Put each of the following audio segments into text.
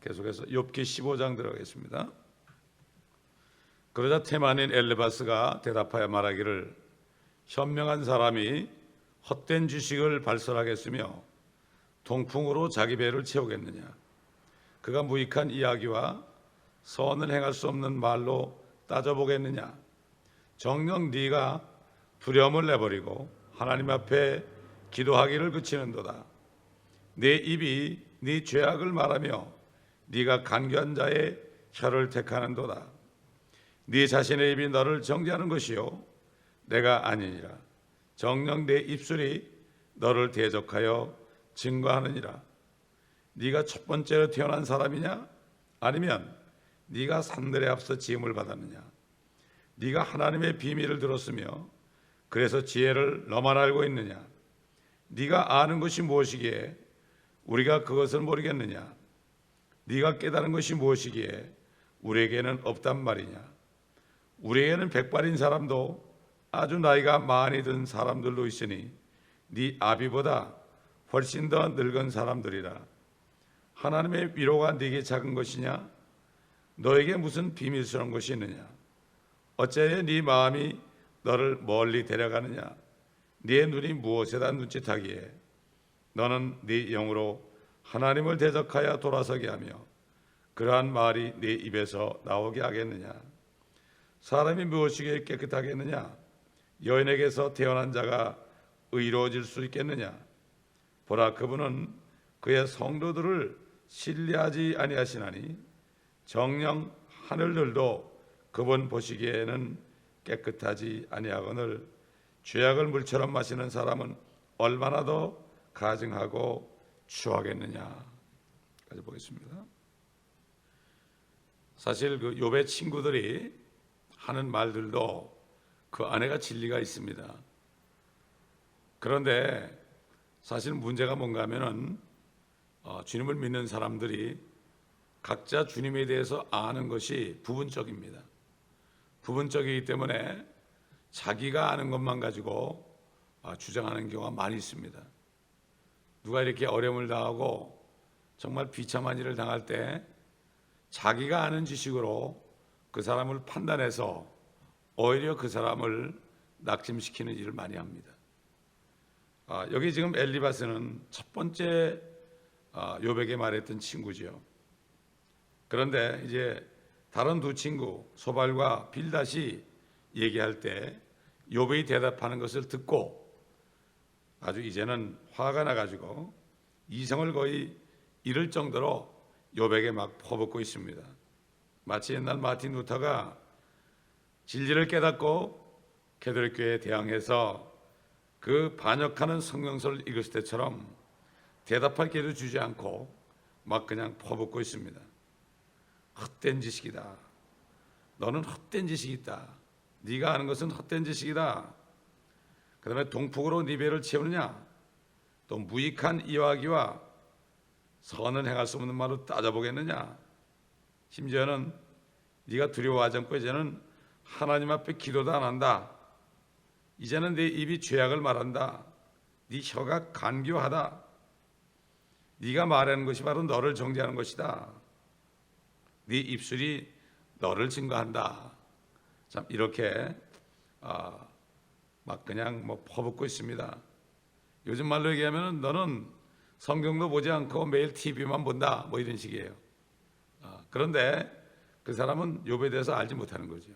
계속해서 욥기 15장 들어가겠습니다. 그러자 테만인 엘리바스가 대답하여 말하기를 현명한 사람이 헛된 지식을 발설하겠으며 동풍으로 자기 배를 채우겠느냐. 그가 무익한 이야기와 선을 행할 수 없는 말로 따져보겠느냐. 정녕 네가 두려움을 내버리고 하나님 앞에 기도하기를 그치는도다. 네 입이 네 죄악을 말하며 네가 간교한 자의 혀를 택하는도다. 네 자신의 입이 너를 정죄하는 것이요 내가 아니니라. 정녕 내 입술이 너를 대적하여 증거하느니라. 네가 첫 번째로 태어난 사람이냐? 아니면 네가 산들에 앞서 지음을 받았느냐? 네가 하나님의 비밀을 들었으며 그래서 지혜를 너만 알고 있느냐? 네가 아는 것이 무엇이기에 우리가 그것을 모르겠느냐? 네가 깨달은 것이 무엇이기에 우리에게는 없단 말이냐? 우리에게는 백발인 사람도 아주 나이가 많이 든 사람들도 있으니 네 아비보다 훨씬 더 늙은 사람들이라. 하나님의 위로가 네게 작은 것이냐? 너에게 무슨 비밀스러운 것이 있느냐? 어째에 네 마음이 너를 멀리 데려가느냐? 네 눈이 무엇에다 눈짓하기에 너는 네 영으로 하나님을 대적하여 돌아서게 하며 그러한 말이 네 입에서 나오게 하겠느냐? 사람이 무엇이기에 깨끗하겠느냐? 여인에게서 태어난 자가 의로워질 수 있겠느냐? 보라, 그분은 그의 성도들을 신뢰하지 아니하시나니 정녕 하늘들도 그분 보시기에는 깨끗하지 아니하거늘 죄악을 물처럼 마시는 사람은 얼마나 더 가증하고 추하겠느냐. 까지 보겠습니다. 사실 그 욥의 친구들이 하는 말들도 그 안에가 진리가 있습니다. 그런데 사실 문제가 뭔가 하면은 주님을 믿는 사람들이 각자 주님에 대해서 아는 것이 부분적입니다. 부분적이기 때문에 자기가 아는 것만 가지고 주장하는 경우가 많이 있습니다. 누가 이렇게 어려움을 당하고 정말 비참한 일을 당할 때 자기가 아는 지식으로 그 사람을 판단해서 오히려 그 사람을 낙심시키는 일을 많이 합니다. 여기 지금 엘리바스는 첫 번째 욥에게 말했던 친구죠. 그런데 이제 다른 두 친구 소발과 빌닷이 얘기할 때 욥이 대답하는 것을 듣고 아주 이제는 화가 나가지고 이성을 거의 잃을 정도로 욥에게 막 퍼붓고 있습니다. 마치 옛날 마틴 루터가 진리를 깨닫고 캐톨릭 교회에 대항해서 그 반역하는 성경서를 읽을 때처럼 대답할 기회도 주지 않고 막 그냥 퍼붓고 있습니다. 헛된 지식이다. 너는 헛된 지식이 있다. 네가 아는 것은 헛된 지식이다. 그 다음에 동풍으로 네 배를 채우느냐? 또 무익한 이야기와 선을 행할 수 없는 말로 따져보겠느냐? 심지어는 네가 두려워하지 않고 이제는 하나님 앞에 기도도 안 한다. 이제는 네 입이 죄악을 말한다. 네 혀가 간교하다. 네가 말하는 것이 바로 너를 정죄하는 것이다. 네 입술이 너를 증거한다. 참 이렇게 막 그냥 뭐 퍼붓고 있습니다. 요즘 말로 얘기하면 너는 성경도 보지 않고 매일 TV만 본다. 뭐 이런 식이에요. 그런데 그 사람은 욥에 대해서 알지 못하는 거죠.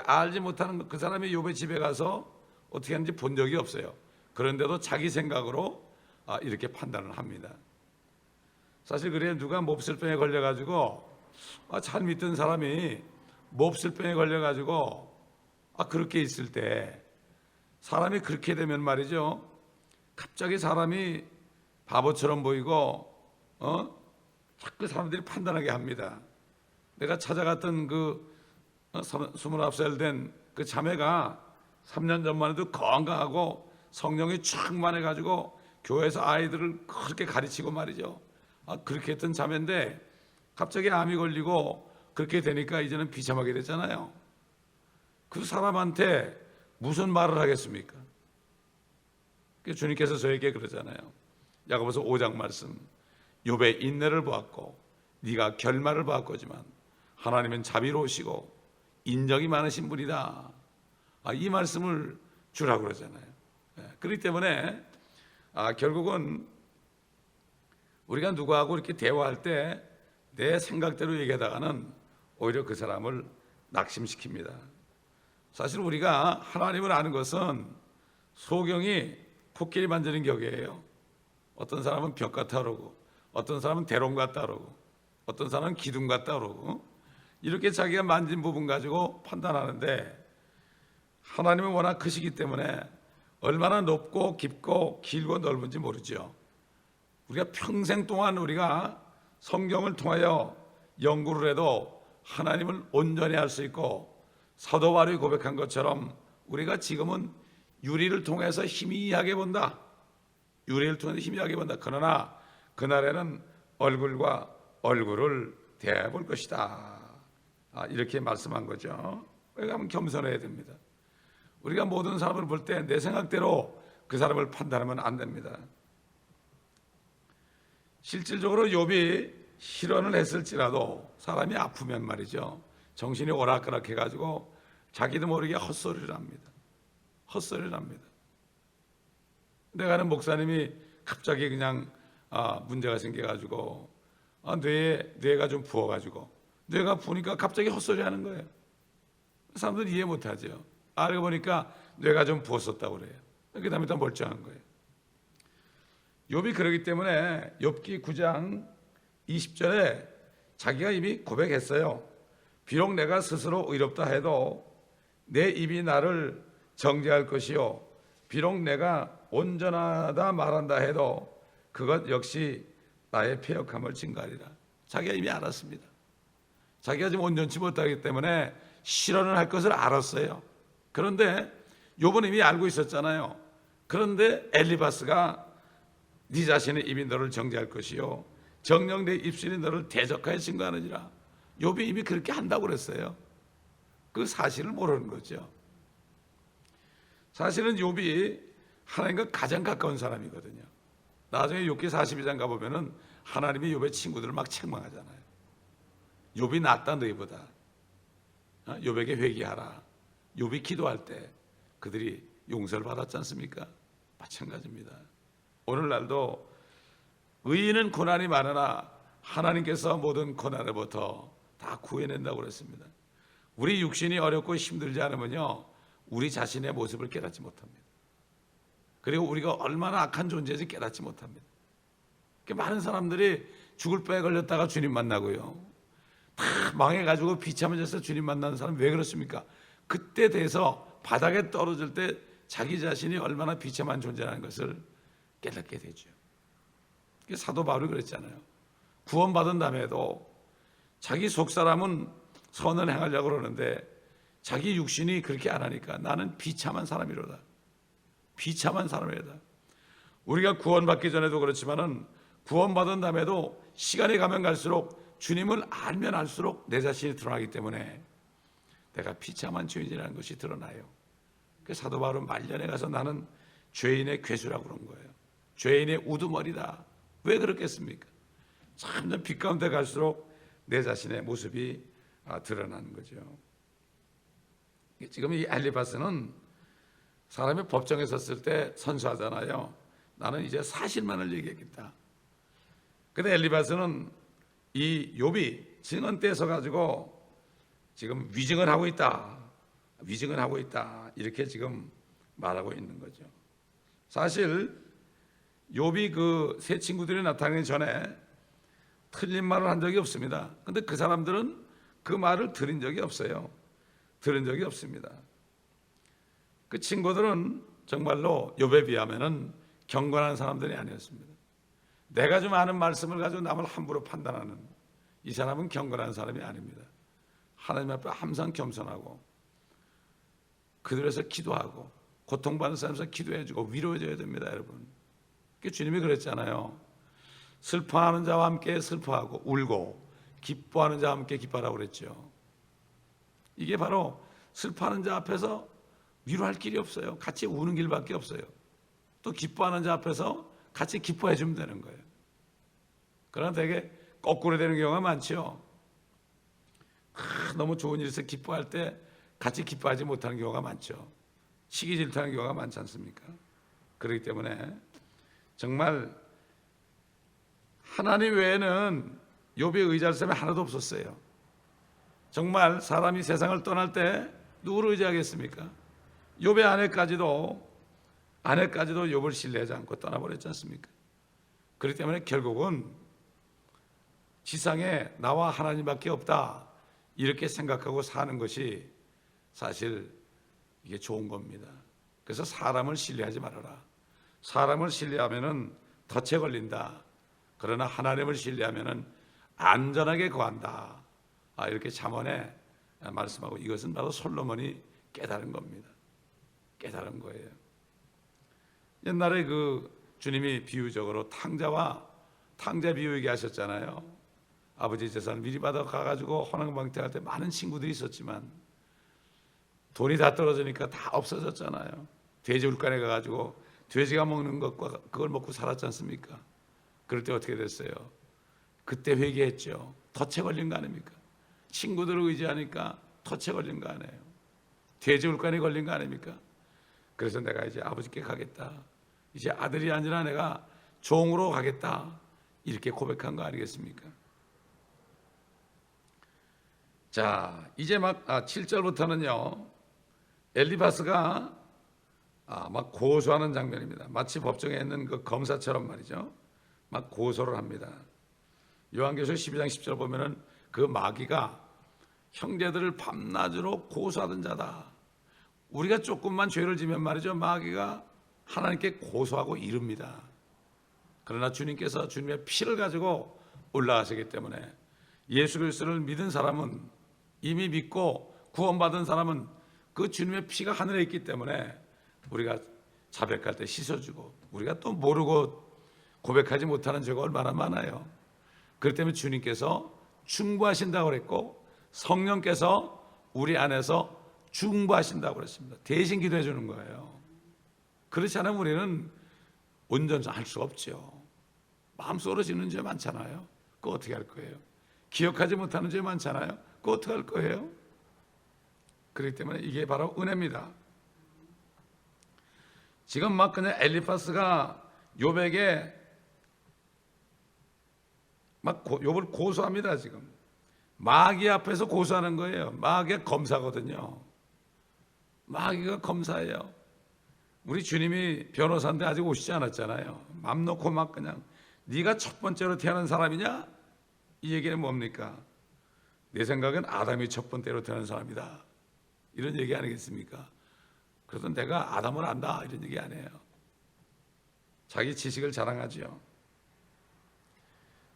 알지 못하는 그 사람이 욥의 집에 가서 어떻게 하는지 본 적이 없어요. 그런데도 자기 생각으로 이렇게 판단을 합니다. 사실 그래야 누가 몹쓸병에 걸려가지고 잘 믿던 사람이 몹쓸병에 걸려가지고 그렇게 있을 때 사람이 그렇게 되면 말이죠. 갑자기 사람이 바보처럼 보이고 자꾸 사람들이 판단하게 합니다. 내가 찾아갔던 그 29살 된 그 자매가 3년 전만 해도 건강하고 성령이 충만해가지고 교회에서 아이들을 그렇게 가르치고 말이죠. 그렇게 했던 자매인데 갑자기 암이 걸리고 그렇게 되니까 이제는 비참하게 됐잖아요. 그 사람한테 무슨 말을 하겠습니까? 주님께서 저에게 그러잖아요. 야고보서 5장 말씀, 욥의 인내를 보았고 네가 결말을 바꿨지만 하나님은 자비로우시고 인정이 많으신 분이다. 이 말씀을 주라고 그러잖아요. 그렇기 때문에 결국은 우리가 누구하고 이렇게 대화할 때 내 생각대로 얘기하다가는 오히려 그 사람을 낙심시킵니다. 사실 우리가 하나님을 아는 것은 소경이 코끼리 만지는 격이에요. 어떤 사람은 벽 같다 그러고, 어떤 사람은 대롱 같다 그러고, 어떤 사람은 기둥 같다 그러고, 이렇게 자기가 만진 부분 가지고 판단하는데, 하나님은 워낙 크시기 때문에 얼마나 높고 깊고 길고 넓은지 모르죠. 우리가 평생 동안 우리가 성경을 통하여 연구를 해도 하나님을 온전히 알 수 있고, 사도 바울이 고백한 것처럼 우리가 지금은 유리를 통해서 희미하게 본다. 유리를 통해서 희미하게 본다. 그러나 그날에는 얼굴과 얼굴을 대볼 것이다. 이렇게 말씀한 거죠. 우리가 한번 겸손해야 됩니다. 우리가 모든 사람을 볼 때 내 생각대로 그 사람을 판단하면 안 됩니다. 실질적으로 욥이 실언을 했을지라도 사람이 아프면 말이죠, 정신이 오락가락해가지고 자기도 모르게 헛소리를 합니다. 헛소리를 합니다. 내가 아는 목사님이 갑자기 그냥 문제가 생겨가지고 뇌가 좀 부어가지고, 뇌가 부으니까 갑자기 헛소리 하는 거예요. 사람들은 이해 못하죠. 알고 보니까 뇌가 좀 부었었다고 그래요. 그 다음에 또 멀쩡한 거예요. 욥이 그러기 때문에 욥기 9장 20절에 자기가 이미 고백했어요. 비록 내가 스스로 의롭다 해도 내 입이 나를 정죄할 것이요, 비록 내가 온전하다 말한다 해도 그것 역시 나의 패역함을 증가하리라. 자기가 이미 알았습니다. 자기가 지금 온전치 못하기 때문에 실언을 할 것을 알았어요. 그런데 욥은 이미 알고 있었잖아요. 그런데 엘리바스가 네 자신의 입이 너를 정죄할 것이요, 정녕 내 입술이 너를 대적하여 증거하느니라. 욥이 이미 그렇게 한다고 그랬어요. 그 사실을 모르는 거죠. 사실은 욥이 하나님과 가장 가까운 사람이거든요. 나중에 욥기 42장 가보면은 하나님이 욥의 친구들을 막 책망하잖아요. 욥이 낫다 너희보다. 욥에게 회개하라. 욥이 기도할 때 그들이 용서를 받았지 않습니까? 마찬가지입니다. 오늘날도 의인은 고난이 많으나 하나님께서 모든 고난으로부터 다 구해낸다고 그랬습니다. 우리 육신이 어렵고 힘들지 않으면요, 우리 자신의 모습을 깨닫지 못합니다. 그리고 우리가 얼마나 악한 존재인지 깨닫지 못합니다. 많은 사람들이 죽을 뼈에 걸렸다가 주님 만나고요, 다 망해가지고 비참해져서 주님 만나는 사람 왜 그렇습니까? 그때 돼서 바닥에 떨어질 때 자기 자신이 얼마나 비참한 존재라는 것을 깨닫게 되죠. 사도 바울이 그랬잖아요. 구원받은 다음에도 자기 속사람은 선을 행하려고 그러는데 자기 육신이 그렇게 안 하니까 나는 비참한 사람이로다. 비참한 사람이다. 우리가 구원받기 전에도 그렇지만은 구원받은 다음에도 시간이 가면 갈수록 주님을 알면 알수록 내 자신이 드러나기 때문에 내가 비참한 죄인이라는 것이 드러나요. 그 사도 바울은 말년에 가서 나는 죄인의 괴수라고 그런 거예요. 죄인의 우두머리다. 왜 그렇겠습니까? 점점 빛 가운데 갈수록 내 자신의 모습이 드러나는 거죠. 지금 이 엘리바스는 사람이 법정에 섰을 때 선수하잖아요. 나는 이제 사실만을 얘기하겠다. 근데 엘리바스는 이 욥이 증언대에 서가지고 지금 위증을 하고 있다. 위증을 하고 있다. 이렇게 지금 말하고 있는 거죠. 사실 욥이 그 세 친구들이 나타나기 전에 틀린 말을 한 적이 없습니다. 근데 그 사람들은 그 말을 들은 적이 없어요. 들은 적이 없습니다. 그 친구들은 정말로 욥에 비하면은 경건한 사람들이 아니었습니다. 내가 좀 아는 말씀을 가지고 남을 함부로 판단하는 이 사람은 경건한 사람이 아닙니다. 하나님 앞에 항상 겸손하고 그들에서 기도하고 고통받는 사람에서 기도해주고 위로해줘야 됩니다, 여러분. 주님이 그랬잖아요. 슬퍼하는 자와 함께 슬퍼하고 울고 기뻐하는 자와 함께 기뻐하라고 그랬죠. 이게 바로 슬퍼하는 자 앞에서 위로할 길이 없어요. 같이 우는 길밖에 없어요. 또 기뻐하는 자 앞에서 같이 기뻐해 주면 되는 거예요. 그러나 되게 거꾸로 되는 경우가 많죠. 너무 좋은 일에서 기뻐할 때 같이 기뻐하지 못하는 경우가 많죠. 시기 질투하는 경우가 많지 않습니까? 그렇기 때문에 정말 하나님 외에는 욥의 의지할 사람이 하나도 없었어요. 정말 사람이 세상을 떠날 때 누구를 의지하겠습니까? 욥의 아내까지도 욥을 신뢰하지 않고 떠나버렸지 않습니까? 그렇기 때문에 결국은 지상에 나와 하나님밖에 없다 이렇게 생각하고 사는 것이 사실 이게 좋은 겁니다. 그래서 사람을 신뢰하지 말아라. 사람을 신뢰하면은 덫에 걸린다. 그러나 하나님을 신뢰하면은 안전하게 거한다. 이렇게 잠언에 말씀하고, 이것은 바로 솔로몬이 깨달은 겁니다. 깨달은 거예요. 옛날에 주님이 비유적으로 탕자 비유 얘기하셨잖아요. 아버지 재산을 미리 받아 가가지고 허랑방탕할 때 많은 친구들이 있었지만 돈이 다 떨어지니까 다 없어졌잖아요. 돼지울간에 가가지고 돼지가 먹는 것과 그걸 먹고 살았지 않습니까? 그럴 때 어떻게 됐어요? 그때 회개했죠. 덫에 걸린 거 아닙니까? 친구들을 의지하니까 덫에 걸린 거 아니에요. 돼지울간에 걸린 거 아닙니까? 그래서 내가 이제 아버지께 가겠다. 이제 아들이 아니라 내가 종으로 가겠다. 이렇게 고백한 거 아니겠습니까? 자, 이제 7절부터는요. 엘리바스가 막 고소하는 장면입니다. 마치 법정에 있는 그 검사처럼 말이죠. 막 고소를 합니다. 요한계시록 12장 10절 보면은 그 마귀가 형제들을 밤낮으로 고소하던 자다. 우리가 조금만 죄를 지면 말이죠. 마귀가 하나님께 고소하고 이릅니다. 그러나 주님께서 주님의 피를 가지고 올라가시기 때문에 예수 그리스도를 믿은 사람은, 이미 믿고 구원받은 사람은 그 주님의 피가 하늘에 있기 때문에 우리가 자백할 때 씻어주고, 우리가 또 모르고 고백하지 못하는 죄가 얼마나 많아요. 그렇기 때문에 주님께서 중보하신다고 그랬고, 성령께서 우리 안에서 중보하신다고 그랬습니다. 대신 기도해 주는 거예요. 그렇지 않으면 우리는 온전할 수 없죠. 마음속으로 짓는 죄 많잖아요. 그거 어떻게 할 거예요? 기억하지 못하는 죄 많잖아요. 그거 어떻게 할 거예요? 그렇기 때문에 이게 바로 은혜입니다. 지금 막 그냥 엘리파스가 욥에게 막 욥을 고소합니다. 지금 마귀 앞에서 고소하는 거예요. 마귀가 검사거든요. 마귀가 검사예요. 우리 주님이 변호사인데 아직 오시지 않았잖아요. 맘 놓고 막 그냥 네가 첫 번째로 태어난 사람이냐? 이 얘기는 뭡니까? 내 생각엔 아담이 첫 번째로 태어난 사람이다. 이런 얘기 아니겠습니까? 그래도 내가 아담을 안다. 이런 얘기 아니에요. 자기 지식을 자랑하죠.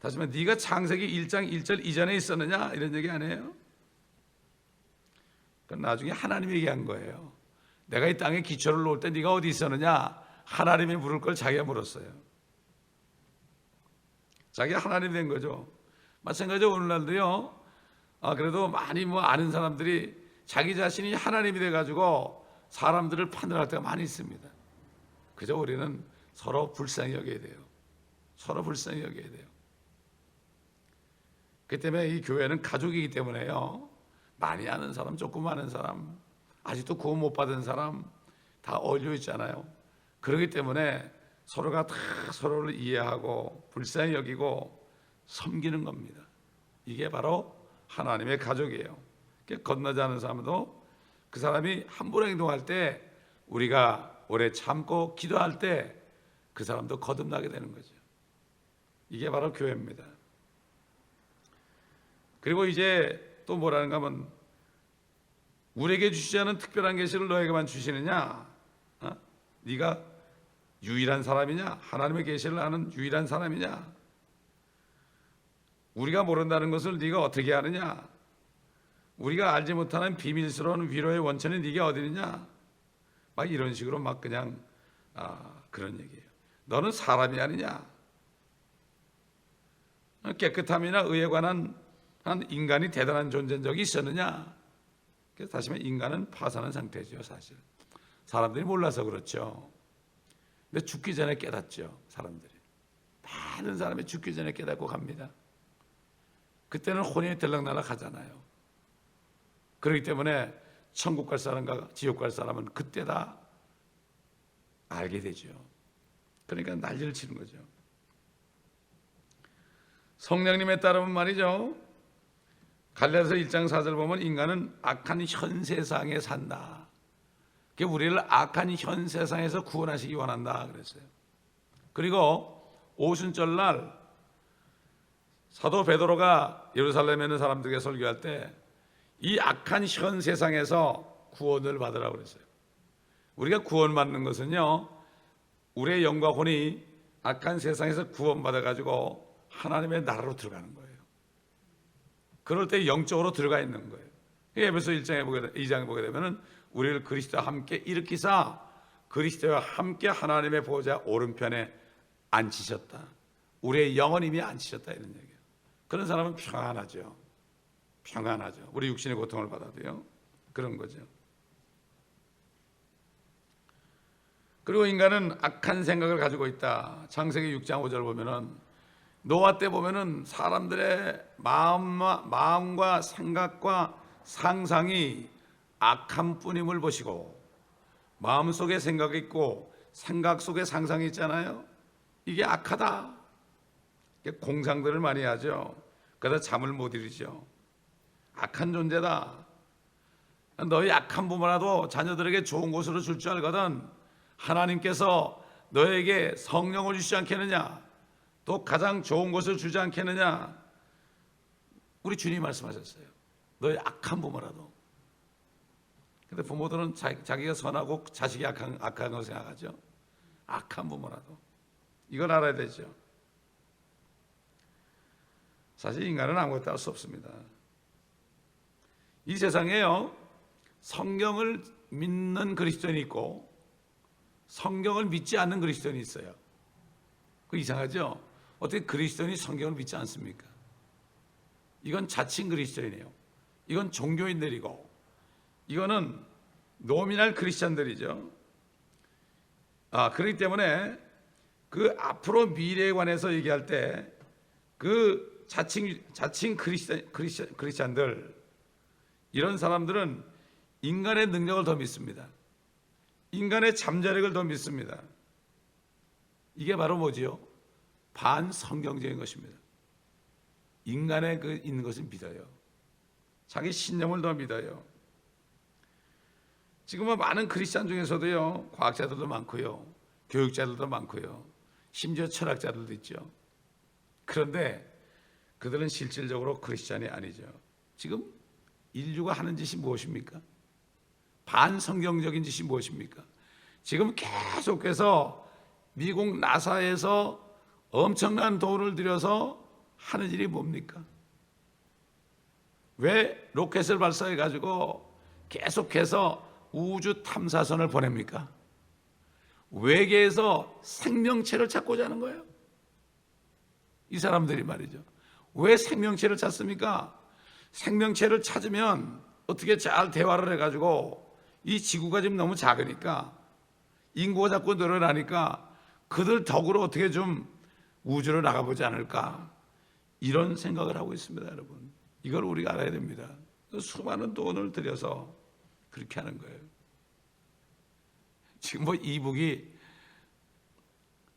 다시 말해 네가 창세기 1장 1절 이전에 있었느냐? 이런 얘기 아니에요. 그건 나중에 하나님이 얘기한 거예요. 내가 이 땅에 기초를 놓을 때 네가 어디 있었느냐? 하나님이 물을 걸 자기가 물었어요. 자기가 하나님이 된 거죠. 마찬가지로 오늘날도요. 그래도 많이 아는 사람들이 자기 자신이 하나님이 돼가지고 사람들을 판단할 때가 많이 있습니다. 그저 우리는 서로 불쌍히 여겨야 돼요. 서로 불쌍히 여겨야 돼요. 그 때문에 이 교회는 가족이기 때문에요. 많이 아는 사람, 조금 아는 사람, 아직도 구원 못 받은 사람 다 어울려 있잖아요. 그렇기 때문에 서로가 다 서로를 이해하고 불쌍히 여기고 섬기는 겁니다. 이게 바로 하나님의 가족이에요. 건너지 않은 사람도 그 사람이 함부로 행동할 때 우리가 오래 참고 기도할 때 그 사람도 거듭나게 되는 거죠. 이게 바로 교회입니다. 그리고 이제 또 뭐라는가 하면 우리에게 주시지 않은 특별한 계시를 너에게만 주시느냐? 네가 유일한 사람이냐? 하나님의 계시를 아는 유일한 사람이냐? 우리가 모른다는 것을 네가 어떻게 아느냐? 우리가 알지 못하는 비밀스러운 위로의 원천이 네게 어디느냐? 막 이런 식으로 막 그냥 그런 얘기예요. 너는 사람이 아니냐? 깨끗함이나 의에 관한 인간이 대단한 존재인 적이 있었느냐? 그래서 다시 말해 인간은 파산한 상태죠. 사실 사람들이 몰라서 그렇죠. 근데 죽기 전에 깨닫죠. 사람들이 많은 사람이 죽기 전에 깨닫고 갑니다. 그때는 혼이 들락날락 하잖아요. 그렇기 때문에 천국 갈 사람과 지옥 갈 사람은 그때 다 알게 되죠. 그러니까 난리를 치는 거죠. 성령님에 따르면 말이죠, 갈라디아서 1장 4절 보면 인간은 악한 현 세상에 산다. 우리를 악한 현 세상에서 구원하시기 원한다 그랬어요. 그리고 오순절날 사도 베드로가 예루살렘에 있는 사람들에게 설교할 때 이 악한 현 세상에서 구원을 받으라고 그랬어요. 우리가 구원받는 것은요, 우리의 영과 혼이 악한 세상에서 구원받아가지고 하나님의 나라로 들어가는 거예요. 그럴 때 영적으로 들어가 있는 거예요. 에베소 2장에 보게 되면 우리를 그리스도와 함께 일으키사 그리스도와 함께 하나님의 보좌 오른편에 앉히셨다. 우리의 영은 이미 앉히셨다 이런 얘기예요. 그런 사람은 평안하죠. 평안하죠. 우리 육신의 고통을 받아도요. 그런 거죠. 그리고 인간은 악한 생각을 가지고 있다. 창세기 6장 5절 보면은 노아 때 보면은 사람들의 마음과 생각과 상상이 악한 뿐임을 보시고 마음속에 생각이 있고 생각 속에 상상이 있잖아요. 이게 악하다. 공상들을 많이 하죠. 그러다 잠을 못 이루죠. 악한 존재다. 너희 악한 부모라도 자녀들에게 좋은 곳으로 줄 줄 알거든. 하나님께서 너에게 성령을 주시지 않겠느냐, 또 가장 좋은 것을 주지 않겠느냐. 우리 주님 말씀하셨어요. 너희 악한 부모라도. 근데 부모들은 자기가 선하고 자식이 악한 거 생각하죠. 악한 부모라도. 이걸 알아야 되죠. 사실 인간은 아무것도 할 수 없습니다. 이 세상에요, 성경을 믿는 그리스도인이 있고 성경을 믿지 않는 그리스도인이 있어요. 그 이상하죠? 어떻게 그리스도인이 성경을 믿지 않습니까? 이건 자칭 그리스도인이에요. 이건 종교인들이고 이거는 노미널 크리스찬들이죠. 그렇기 때문에 그 앞으로 미래에 관해서 얘기할 때 그 자칭 크리스찬들, 이런 사람들은 인간의 능력을 더 믿습니다. 인간의 잠자력을 더 믿습니다. 이게 바로 뭐지요? 반성경적인 것입니다. 인간의 있는 것을 믿어요. 자기 신념을 더 믿어요. 지금은 많은 크리스찬 중에서도요, 과학자들도 많고요, 교육자들도 많고요, 심지어 철학자들도 있죠. 그런데 그들은 실질적으로 크리스찬이 아니죠. 지금 인류가 하는 짓이 무엇입니까? 반성경적인 짓이 무엇입니까? 지금 계속해서 미국 나사에서 엄청난 돈을 들여서 하는 일이 뭡니까? 왜 로켓을 발사해 가지고 계속해서 우주 탐사선을 보냅니까? 외계에서 생명체를 찾고자 하는 거예요. 이 사람들이 말이죠. 왜 생명체를 찾습니까? 생명체를 찾으면 어떻게 잘 대화를 해가지고 이 지구가 지금 너무 작으니까 인구가 자꾸 늘어나니까 그들 덕으로 어떻게 좀 우주로 나가보지 않을까, 이런 생각을 하고 있습니다. 여러분, 이걸 우리가 알아야 됩니다. 수많은 돈을 들여서 그렇게 하는 거예요. 지금 뭐 이북이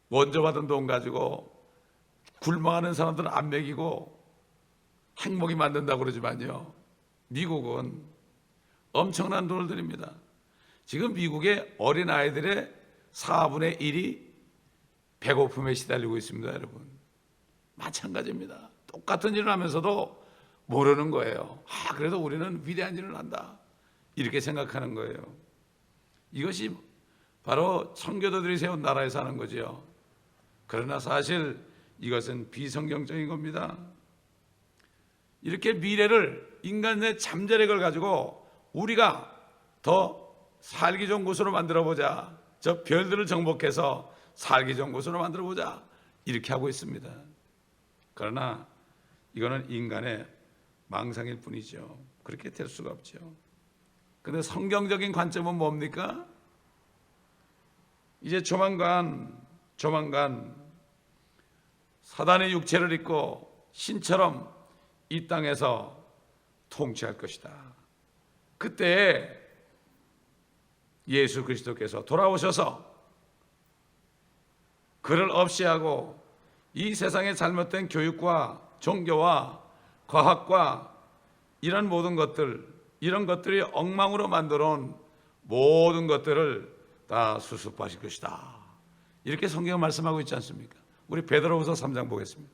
원조 받은 돈 가지고 굴망하는 사람들은 안 먹이고 행복이 만든다고 그러지만요, 미국은 엄청난 돈을 들입니다. 지금 미국의 어린아이들의 4분의 1이 배고픔에 시달리고 있습니다. 여러분, 마찬가지입니다. 똑같은 일을 하면서도 모르는 거예요. 그래도 우리는 위대한 일을 한다, 이렇게 생각하는 거예요. 이것이 바로 청교도들이 세운 나라에 사는 거죠. 그러나 사실 이것은 비성경적인 겁니다. 이렇게 미래를, 인간의 잠재력을 가지고 우리가 더 살기 좋은 곳으로 만들어보자, 저 별들을 정복해서 살기 좋은 곳으로 만들어보자, 이렇게 하고 있습니다. 그러나 이거는 인간의 망상일 뿐이죠. 그렇게 될 수가 없죠. 그런데 성경적인 관점은 뭡니까? 이제 조만간 사단의 육체를 입고 신처럼 이 땅에서 통치할 것이다. 그때 예수 그리스도께서 돌아오셔서 그를 없이 하고 이 세상의 잘못된 교육과 종교와 과학과 이런 모든 것들, 이런 것들이 엉망으로 만들어 온 모든 것들을 다 수습하실 것이다. 이렇게 성경은 말씀하고 있지 않습니까? 우리 베드로후서 3장 보겠습니다.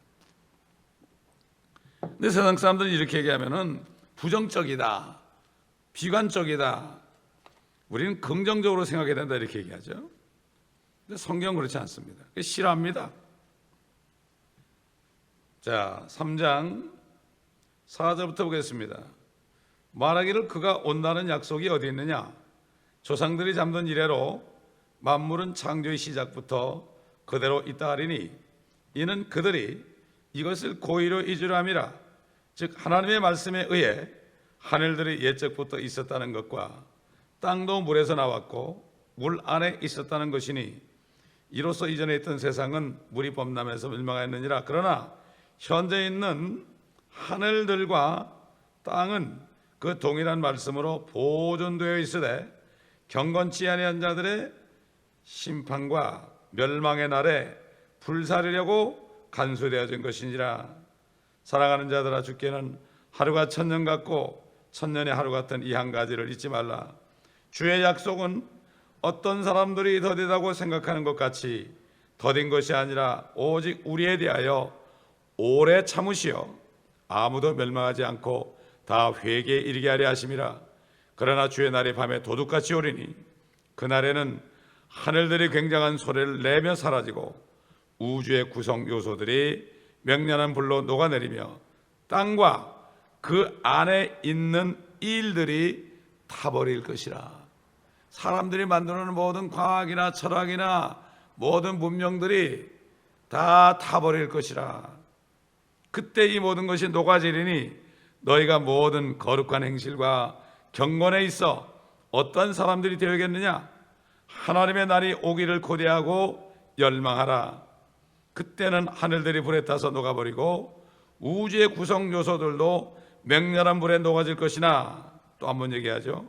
근데 세상 사람들은 이렇게 얘기하면은 부정적이다, 비관적이다, 우리는 긍정적으로 생각해야 된다 이렇게 얘기하죠. 근데 성경은 그렇지 않습니다. 싫어합니다. 자, 3장 4절부터 보겠습니다. 말하기를 그가 온다는 약속이 어디 있느냐? 조상들이 잠든 이래로 만물은 창조의 시작부터 그대로 있다 하리니 이는 그들이 이것을 고의로 잊으려 함이라. 즉 하나님의 말씀에 의해 하늘들이 옛적부터 있었다는 것과 땅도 물에서 나왔고 물 안에 있었다는 것이니 이로써 이전에 있던 세상은 물이 범람해서 멸망하였느니라. 그러나 현재 있는 하늘들과 땅은 그 동일한 말씀으로 보존되어 있으되 경건치 아니한 자들의 심판과 멸망의 날에 불사르려고 간수되어진 것이니라. 사랑하는 자들아, 주께는 하루가 천년 같고 천년의 하루 같은 이 한 가지를 잊지 말라. 주의 약속은 어떤 사람들이 더디다고 생각하는 것 같이 더딘 것이 아니라 오직 우리에 대하여 오래 참으시어 아무도 멸망하지 않고 다 회개에 이르게 하려 하심이라. 그러나 주의 날이 밤에 도둑같이 오리니 그날에는 하늘들이 굉장한 소리를 내며 사라지고 우주의 구성 요소들이 맹렬한 불로 녹아내리며 땅과 그 안에 있는 일들이 타버릴 것이라. 사람들이 만들어놓은 모든 과학이나 철학이나 모든 문명들이 다 타버릴 것이라. 그때 이 모든 것이 녹아지리니 너희가 모든 거룩한 행실과 경건에 있어 어떤 사람들이 되어야겠느냐? 하나님의 날이 오기를 고대하고 열망하라. 그때는 하늘들이 불에 타서 녹아버리고 우주의 구성 요소들도 맹렬한 불에 녹아질 것이나, 또 한 번 얘기하죠.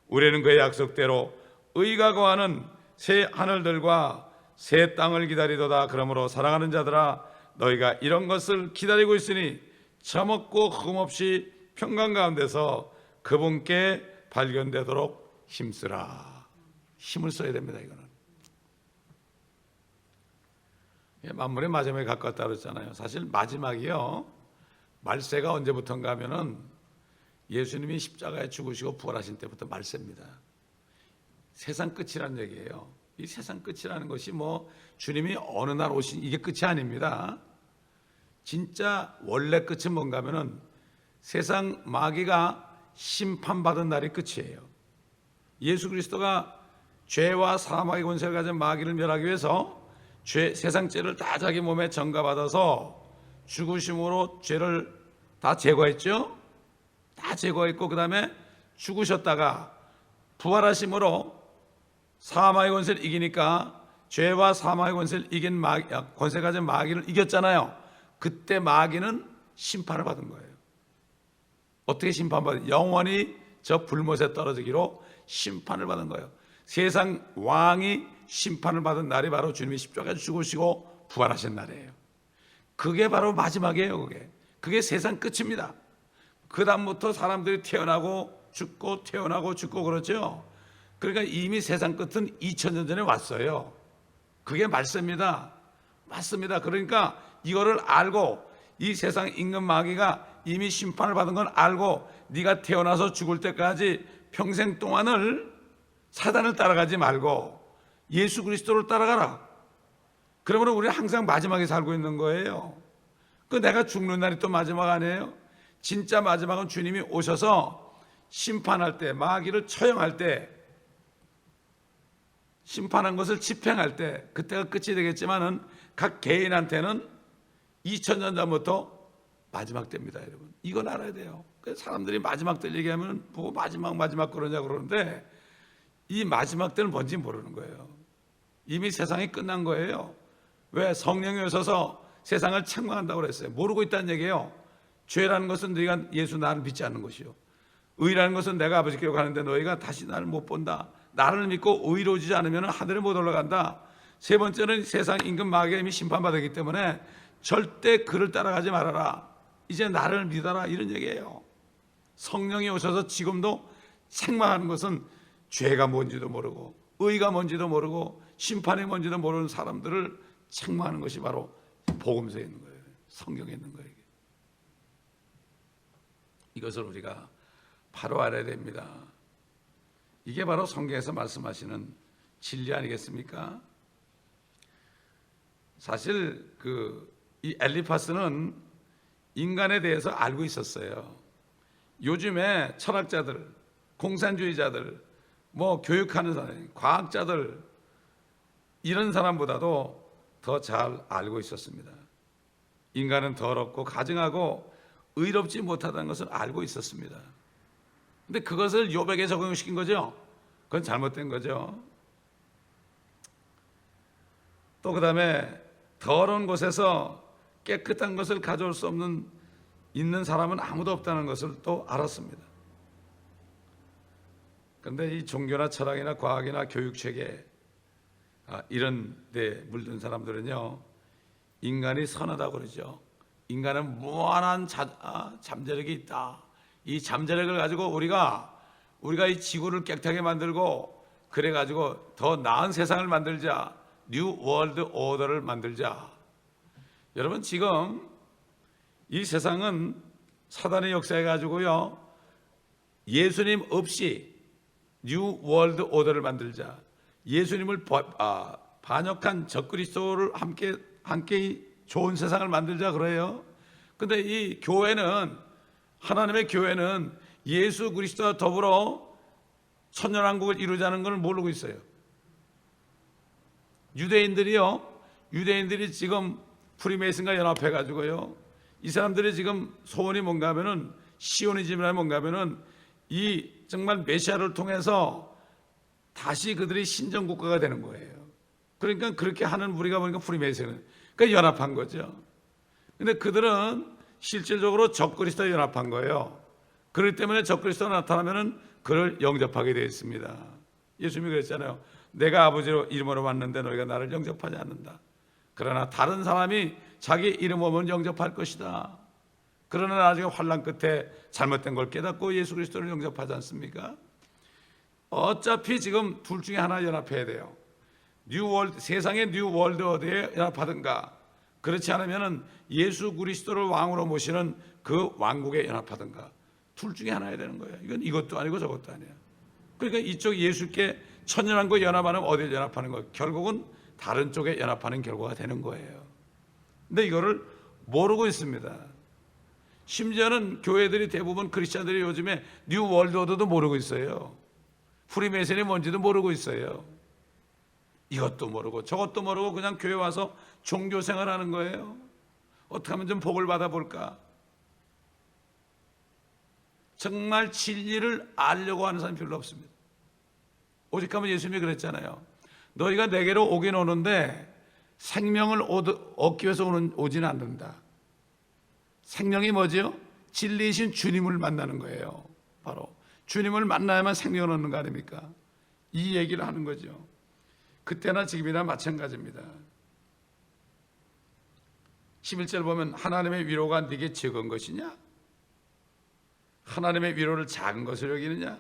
우리는 그의 약속대로 의가 거하는 새 하늘들과 새 땅을 기다리도다. 그러므로 사랑하는 자들아, 너희가 이런 것을 기다리고 있으니 처먹고 흠없이 평강 가운데서 그분께 발견되도록 힘쓰라. 힘을 써야 됩니다. 이거는 만물의 마지막에 가까웠다 그랬잖아요. 사실 마지막이요, 말세가 언제부터인가 하면은 예수님이 십자가에 죽으시고 부활하신 때부터 말세입니다. 세상 끝이라는 얘기예요. 이 세상 끝이라는 것이 뭐 주님이 어느 날 오신 이게 끝이 아닙니다. 진짜 원래 끝은 뭔가 하면은 세상 마귀가 심판받은 날이 끝이에요. 예수 그리스도가 죄와 사망의 권세를 가진 마귀를 멸하기 위해서 세상 죄를 다 자기 몸에 전가받아서 죽으심으로 죄를 다 제거했죠. 다 제거했고 그 다음에 죽으셨다가 부활하심으로 사망의 권세를 이기니까 죄와 사망의 권세를 이긴 권세 가진 마귀를 이겼잖아요. 그때 마귀는 심판을 받은 거예요. 어떻게 심판받은? 영원히 저 불못에 떨어지기로 심판을 받은 거예요. 세상 왕이 심판을 받은 날이 바로 주님이 십자가에 죽으시고 부활하신 날이에요. 그게 바로 마지막이에요. 그게 세상 끝입니다. 그 다음부터 사람들이 태어나고 죽고 태어나고 죽고 그러죠. 그러니까 이미 세상 끝은 2000년 전에 왔어요. 그게 말씀입니다. 맞습니다. 그러니까 이거를 알고 이 세상 임금 마귀가 이미 심판을 받은 건 알고 네가 태어나서 죽을 때까지 평생 동안을 사단을 따라가지 말고 예수 그리스도를 따라가라. 그러면 우리는 항상 마지막에 살고 있는 거예요. 그 내가 죽는 날이 또 마지막 아니에요? 진짜 마지막은 주님이 오셔서 심판할 때, 마귀를 처형할 때, 심판한 것을 집행할 때, 그때가 끝이 되겠지만은 각 개인한테는 2000년 전부터 마지막 때입니다, 여러분. 이건 알아야 돼요. 사람들이 마지막 때 얘기하면 뭐 마지막 그러냐고 그러는데 이 마지막 때는 뭔지 모르는 거예요. 이미 세상이 끝난 거예요. 왜? 성령이 오셔서 세상을 책망한다고 그랬어요. 모르고 있다는 얘기예요. 죄라는 것은 너희가 예수 나를 믿지 않는 것이요, 의라는 것은 내가 아버지께로 가는데 너희가 다시 나를 못 본다. 나를 믿고 의로워지지 않으면 하늘에 못 올라간다. 세 번째는 세상 임금 마귀가 이미 심판받았기 때문에 절대 그를 따라가지 말아라. 이제 나를 믿어라, 이런 얘기예요. 성령이 오셔서 지금도 책망하는 것은 죄가 뭔지도 모르고 의가 뭔지도 모르고 심판이 뭔지도 모르는 사람들을 책망하는 것이 바로 복음서에 있는 거예요. 성경에 있는 거예요. 이것을 우리가 바로 알아야 됩니다. 이게 바로 성경에서 말씀하시는 진리 아니겠습니까? 사실 이 엘리파스는 인간에 대해서 알고 있었어요. 요즘에 철학자들, 공산주의자들, 교육하는 사람, 과학자들, 이런 사람보다도 더 잘 알고 있었습니다. 인간은 더럽고 가증하고 의롭지 못하다는 것을 알고 있었습니다. 근데 그것을 욥에게 적용시킨 거죠. 그건 잘못된 거죠. 또 그 다음에 더러운 곳에서 깨끗한 것을 가져올 수 있는 사람은 아무도 없다는 것을 또 알았습니다. 그런데 이 종교나 철학이나 과학이나 교육체계, 이런 데 물든 사람들은요, 인간이 선하다고 그러죠. 인간은 무한한 잠재력이 있다. 이 잠재력을 가지고 우리가 이 지구를 깨끗하게 만들고 그래가지고 더 나은 세상을 만들자, 뉴 월드 오더를 만들자. 여러분, 지금 이 세상은 사단의 역사해 가지고요, 예수님 없이 뉴 월드 오더를 만들자, 예수님을 반역한 적그리스도를 함께 좋은 세상을 만들자 그래요. 근데 이 교회는, 하나님의 교회는 예수 그리스도와 더불어 천년왕국을 이루자는 걸 모르고 있어요. 유대인들이 지금 프리메이슨과 연합해 가지고요, 이 사람들이 지금 소원이 뭔가 하면은, 시오니즘이라는 뭔가 하면은, 이 정말 메시아를 통해서 다시 그들이 신정국가가 되는 거예요. 그러니까 그렇게 하는 우리가 보니까 프리메이슨은, 그러니까 연합한 거죠. 근데 그들은 실질적으로 적그리스도와 연합한 거예요. 그렇기 때문에 적그리스도가 나타나면은 그를 영접하게 되어 있습니다. 예수님이 그랬잖아요. 내가 아버지로 이름으로 왔는데 너희가 나를 영접하지 않는다. 그러나 다른 사람이 자기 이름 오면 영접할 것이다. 그러나 나중에 환난 끝에 잘못된 걸 깨닫고 예수 그리스도를 영접하지 않습니까? 어차피 지금 둘 중에 하나 연합해야 돼요. 세상의 뉴 월드 어디에 연합하든가, 그렇지 않으면 예수 그리스도를 왕으로 모시는 그 왕국에 연합하든가, 둘 중에 하나야 되는 거예요. 이건 이것도 아니고 저것도 아니에요. 그러니까 이쪽 예수께 천연왕국 연합하는 어디에 연합하는 거예요? 결국은 다른 쪽에 연합하는 결과가 되는 거예요. 근데 이거를 모르고 있습니다. 심지어는 교회들이 대부분, 크리스찬들이 요즘에 뉴 월드 오더도 모르고 있어요. 프리메이슨이 뭔지도 모르고 있어요. 이것도 모르고 저것도 모르고 그냥 교회 와서 종교 생활하는 거예요. 어떻게 하면 좀 복을 받아볼까? 정말 진리를 알려고 하는 사람이 별로 없습니다. 오직 하면 예수님이 그랬잖아요. 너희가 내게로 오긴 오는데 생명을 얻기 위해서 오지는 않는다. 생명이 뭐지요? 진리이신 주님을 만나는 거예요. 바로 주님을 만나야만 생명을 얻는 거 아닙니까? 이 얘기를 하는 거죠. 그때나 지금이나 마찬가지입니다. 11절 보면 하나님의 위로가 네게 적은 것이냐? 하나님의 위로를 작은 것으로 여기느냐?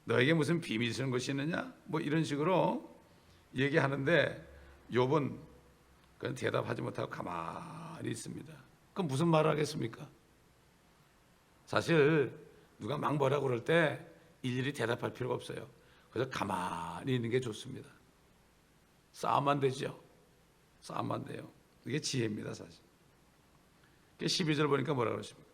너에게 무슨 비밀이 있는 것이 있느냐? 이런 식으로 얘기하는데 욥은 그건 대답하지 못하고 가만히 있습니다. 그럼 무슨 말을 하겠습니까? 사실 누가 막 뭐라고 그럴 때 일일이 대답할 필요가 없어요. 그래서 가만히 있는 게 좋습니다. 싸움만 되죠. 싸움만 돼요. 이게 지혜입니다, 사실. 12절 보니까 뭐라 그러십니까?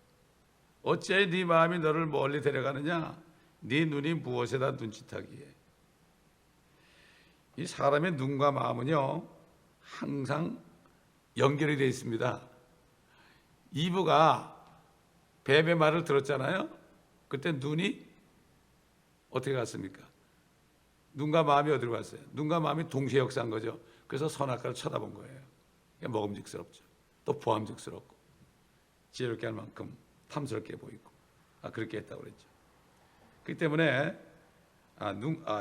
어찌하여 네 마음이 너를 멀리 데려가느냐? 네 눈이 무엇에다 눈짓하기에. 이 사람의 눈과 마음은요, 항상 연결이 되어 있습니다. 이브가 뱀의 말을 들었잖아요. 그때 눈이 어떻게 갔습니까? 눈과 마음이 어디로 갔어요? 눈과 마음이 동시에 역사한 거죠. 그래서 선악과를 쳐다본 거예요. 먹음직스럽죠. 또 보암직스럽고. 지혜롭게 할 만큼 탐스럽게 보이고 그렇게 했다고 그랬죠. 그렇기 때문에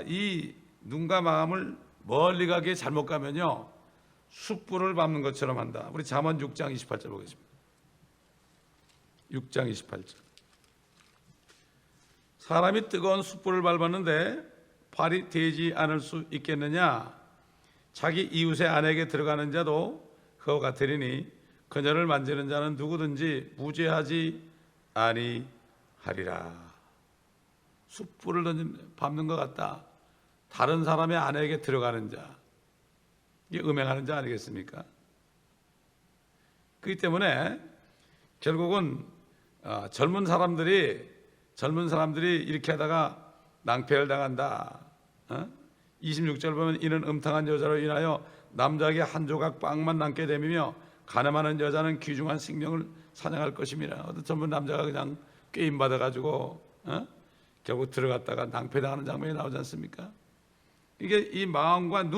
이 눈과 마음을 멀리 가게 잘못 가면요 숯불을 밟는 것처럼 한다. 우리 잠언 6장 28절 보겠습니다. 6장 28절. 사람이 뜨거운 숯불을 밟았는데 발이 되지 않을 수 있겠느냐? 자기 이웃의 아내에게 들어가는 자도 그와 같으리니 그녀를 만지는 자는 누구든지 무죄하지 아니하리라. 숯불을 밟는 것 같다. 다른 사람의 아내에게 들어가는 자, 이게 음행하는 자 아니겠습니까? 그렇기 때문에 결국은 젊은 사람들이 이렇게 하다가 낭패를 당한다. 26절 보면 이는 음탕한 여자로 인하여 남자에게 한 조각 빵만 남게 되며 가늠하는 여자는 귀중한 생명을 사냥할 것임이라. 어떤 젊은 남자가 그냥 게임 받아가지고 결국 들어갔다가 낭패당하는 장면이 나오지 않습니까? 이게 이 마음과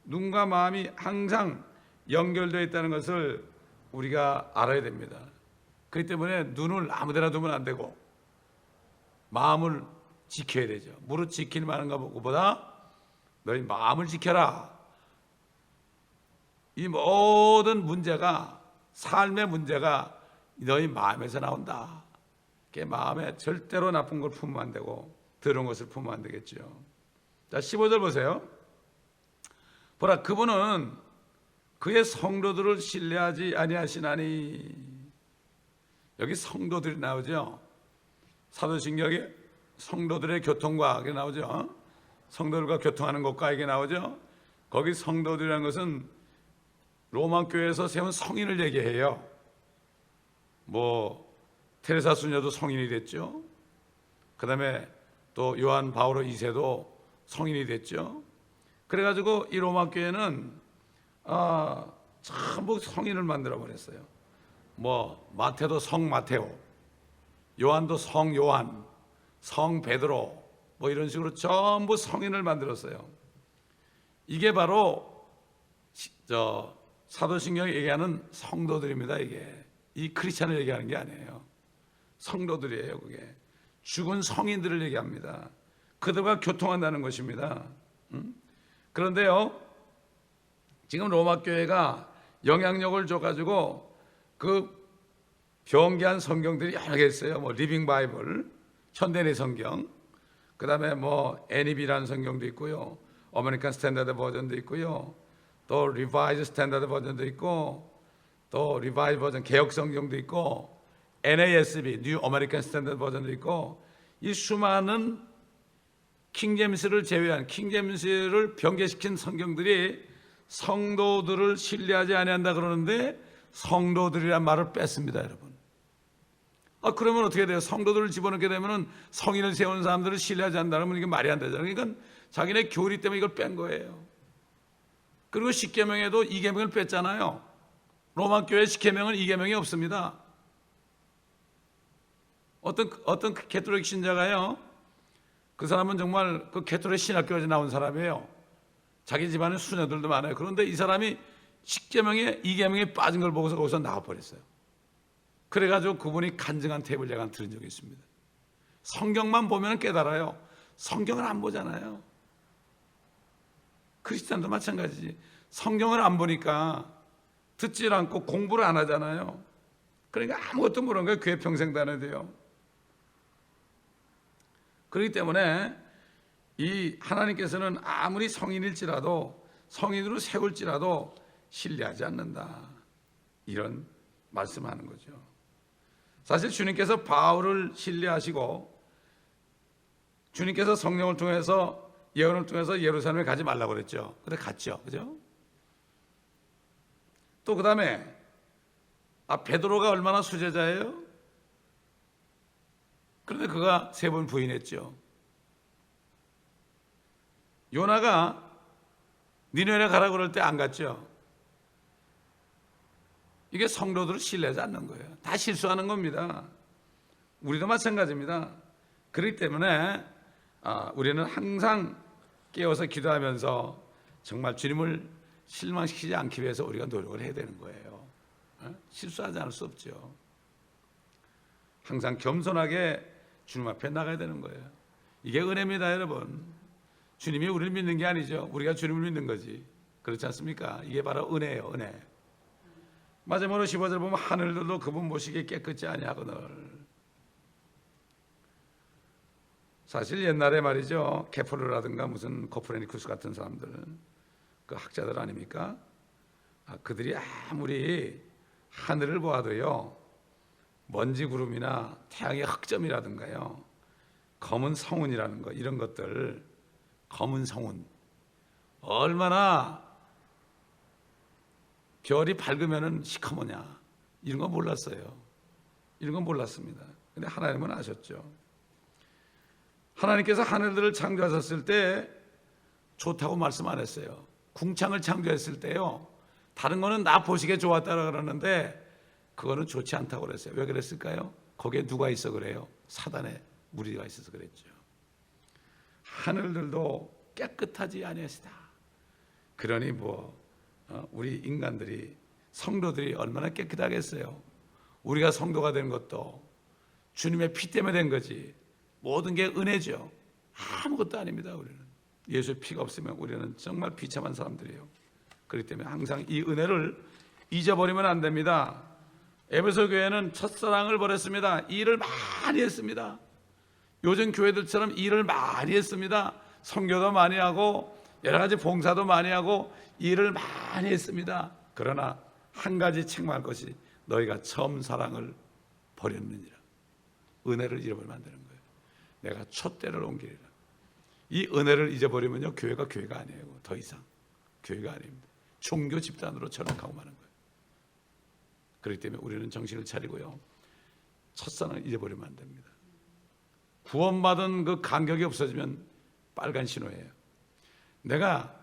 눈과 마음이 항상 연결되어 있다는 것을 우리가 알아야 됩니다. 그렇기 때문에 눈을 아무데나 두면 안 되고 마음을 지켜야 되죠. 무릇 지킬 만한 것보다 너희 마음을 지켜라. 이 모든 문제가, 삶의 문제가 너희 마음에서 나온다. 마음에 절대로 나쁜 걸 품으면 안 되고 더러운 것을 품으면 안 되겠죠. 자, 15절 보세요. 보라, 그분은 그의 성도들을 신뢰하지 아니하시나니. 여기 성도들이 나오죠. 사도신경에 성도들의 교통과 나오죠. 성도들과 교통하는 것과 이게 나오죠. 거기 성도들이라는 것은 로마 교회에서 세운 성인을 얘기해요. 테레사 수녀도 성인이 됐죠. 그 다음에 또 요한 바오로 2세도 성인이 됐죠. 그래가지고 이 로마 교회는 전부 성인을 만들어 버렸어요. 마태도 성 마테오, 요한도 성 요한, 성 베드로, 이런 식으로 전부 성인을 만들었어요. 이게 바로 사도신경이 얘기하는 성도들입니다. 이게 이 크리스찬을 얘기하는 게 아니에요. 성도들이에요. 그게 죽은 성인들을 얘기합니다. 그들과 교통한다는 것입니다. 그런데요, 지금 로마 교회가 영향력을 줘가지고 그 변개한 성경들이 여러 개 있어요. 리빙 바이블, 현대의 성경, 그 다음에 NEB라는 성경도 있고요, 어메리칸 스탠다드 버전도 있고요, 또 리바이즈 스탠다드 버전도 있고, 또 리바이즈 버전 개혁 성경도 있고, NASB 뉴 어메리칸 스탠다드 버전도 있고, 이 수많은 킹제임스를 제외한 킹제임스를 변개시킨 성경들이 성도들을 신뢰하지 아니한다 그러는데 성도들이란 말을 뺐습니다, 여러분. 그러면 어떻게 돼요? 성도들을 집어넣게 되면 성인을 세우는 사람들을 신뢰하지 않는다면 이게 말이 안 되잖아요. 그러니까 자기네 교리 때문에 이걸 뺀 거예요. 그리고 10계명에도 2계명을 뺐잖아요. 로마 교회 10계명은 2계명이 없습니다. 어떤 캐톨릭 신자가요, 그 사람은 정말 그 캐톨릭 신학교에서 나온 사람이에요. 자기 집안에 수녀들도 많아요. 그런데 이 사람이 10계명에 2계명에 빠진 걸 보고서 거기서 나와버렸어요. 그래가지고 그분이 간증한 탭을 제가 들은 적이 있습니다. 성경만 보면 깨달아요. 성경을 안 보잖아요. 크리스찬도 마찬가지지. 성경을 안 보니까 듣질 않고 공부를 안 하잖아요. 그러니까 아무것도 모르는 거예요. 교회 평생 다녀도요. 그렇기 때문에 이 하나님께서는 아무리 성인일지라도, 성인으로 세울지라도 신뢰하지 않는다, 이런 말씀하는 거죠. 사실 주님께서 바울을 신뢰하시고 주님께서 성령을 통해서, 예언을 통해서 예루살렘에 가지 말라고 그랬죠. 근데 갔죠. 그죠? 또 그 다음에 베드로가 얼마나 수제자예요? 그런데 그가 3번 부인했죠. 요나가 니느웨에 가라고 그럴 때 안 갔죠. 이게 성도들을 신뢰하지 않는 거예요. 다 실수하는 겁니다. 우리도 마찬가지입니다. 그렇기 때문에 우리는 항상 깨어서 기도하면서 정말 주님을 실망시키지 않기 위해서 우리가 노력을 해야 되는 거예요. 실수하지 않을 수 없죠. 항상 겸손하게 주님 앞에 나가야 되는 거예요. 이게 은혜입니다, 여러분. 주님이 우리를 믿는 게 아니죠. 우리가 주님을 믿는 거지. 그렇지 않습니까? 이게 바로 은혜예요, 은혜. 마지막으로 15절 보면 하늘들도 그분 보시기에 깨끗지 아니하거늘. 사실 옛날에 말이죠, 케플러라든가 무슨 코프르니쿠스 같은 사람들은 그 학자들 아닙니까? 그들이 아무리 하늘을 보아도요, 먼지 구름이나 태양의 흑점이라든가요, 검은 성운이라는 거, 이런 것들, 검은 성운, 얼마나 별이 밝으면은 시커머냐, 이런 건 몰랐어요. 이런 건 몰랐습니다. 근데 하나님은 아셨죠. 하나님께서 하늘들을 창조하셨을 때 좋다고 말씀 안 했어요. 궁창을 창조했을 때요, 다른 거는 나 보시기에 좋았다고 그러는데 그거는 좋지 않다고 그랬어요. 왜 그랬을까요? 거기에 누가 있어 그래요? 사단의 무리가 있어서 그랬죠. 하늘들도 깨끗하지 아니하시다. 그러니 우리 인간들이, 성도들이 얼마나 깨끗하겠어요. 우리가 성도가 된 것도 주님의 피 때문에 된 거지, 모든 게 은혜죠. 아무것도 아닙니다. 우리는 예수의 피가 없으면 우리는 정말 비참한 사람들이에요. 그렇기 때문에 항상 이 은혜를 잊어버리면 안 됩니다. 에베소 교회는 첫사랑을 버렸습니다. 일을 많이 했습니다. 요즘 교회들처럼 일을 많이 했습니다. 선교도 많이 하고 여러 가지 봉사도 많이 하고 일을 많이 했습니다. 그러나 한 가지 책망할 것이 너희가 처음 사랑을 버렸느니라. 은혜를 잃어버리면 안 되는 거예요. 내가 촛대를 옮기리라. 이 은혜를 잊어버리면요, 교회가 아니에요. 더 이상 교회가 아닙니다. 종교 집단으로 전락하고 마는 거예요. 그렇기 때문에 우리는 정신을 차리고요, 첫사랑을 잊어버리면 안 됩니다. 구원받은 그 감격이 없어지면 빨간 신호예요. 내가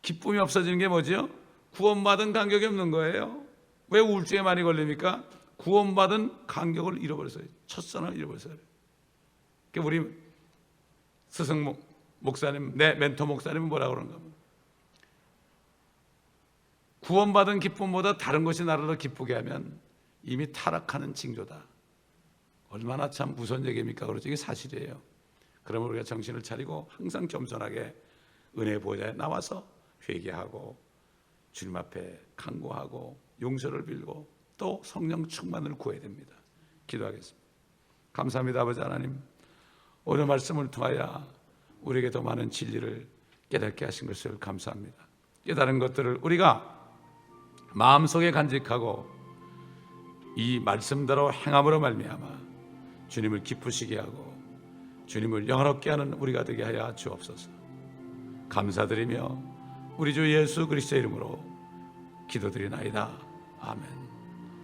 기쁨이 없어지는 게 뭐죠? 구원받은 감격이 없는 거예요. 왜 우울증에 많이 걸립니까? 구원받은 감격을 잃어버렸어요. 첫사랑을 잃어버렸어요. 그러니까 우리 스승 목사님, 내 멘토 목사님은 뭐라고 그런가? 구원받은 기쁨보다 다른 것이 나를 더 기쁘게 하면 이미 타락하는 징조다. 얼마나 참 무서운 얘기입니까? 그렇죠. 이게 사실이에요. 그러면 우리가 정신을 차리고 항상 겸손하게 은혜 보좌에 나와서 회개하고 주님 앞에 간구하고 용서를 빌고 또 성령 충만을 구해야 됩니다. 기도하겠습니다. 감사합니다. 아버지 하나님, 오늘 말씀을 통하여 우리에게 더 많은 진리를 깨닫게 하신 것을 감사합니다. 깨달은 것들을 우리가 마음속에 간직하고 이 말씀대로 행함으로 말미암아 주님을 기쁘시게 하고 주님을 영화롭게 하는 우리가 되게 하여 주옵소서. 감사드리며 우리 주 예수 그리스도의 이름으로 기도드리나이다. 아멘.